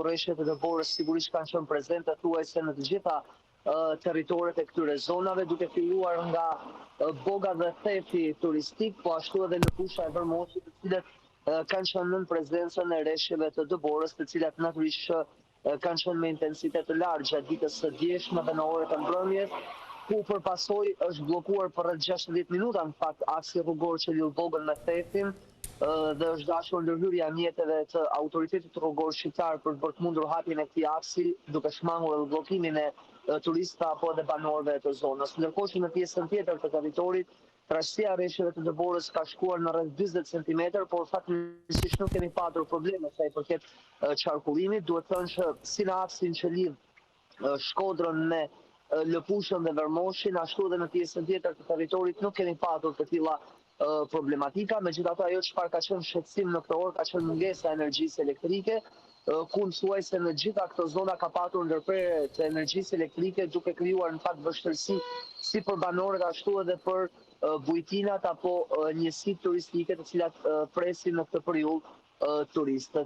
rreshtet e Dëborës sigurisht kanë qenë prezente thuajse në të gjitha territoret e këtyre zonave, duke filluar nga boga dhe thefi turistik, po ashtu edhe në fusha e Vërmosit, të cilët kanë qenë nën prezencën e rreshjeve të Dëborës, të cilat natyrisht kanë qenë me intensitet të lartë gjatë ditës së djeshme dhe në orët e mbrëmjes, ku për pasoj është blokuar për rreth 60 minuta në fakt aksi rrugor që lidh Bogën me Thefin, dhe është dashur ndërhyrja e mjeteve të autoritetit rrugor shqiptar për të mundur hapjen e këtij aksi, duke shmangur edhe bllokimin e turistëve apo edhe banorëve të zonës. Ndërkohë që në pjesën tjetër të territorit, trashësia e rreshjeve të Dëborës ka shkuar në rreth 40 cm, por fatmirësisht nuk kemi patur probleme sa i përket qarkullimit. Duhet thënë që si në aksin që lidh Shkodrën me Lëpushën dhe Vërmoshin, ashtu edhe në pjesën tjetër të territorit nuk kemi patur të tilla problematika, megjithatë ajo çfarë ka qenë shqetësim në këtë orë ka qenë mungesa e energjisë elektrike, ku thuajse në gjitha këto zona ka patur ndërprerje të energjisë elektrike, duke krijuar në fakt vështirësi si për banorët ashtu edhe për bujtinat apo njësitë turistike të cilat presin në këtë periudhë turistët.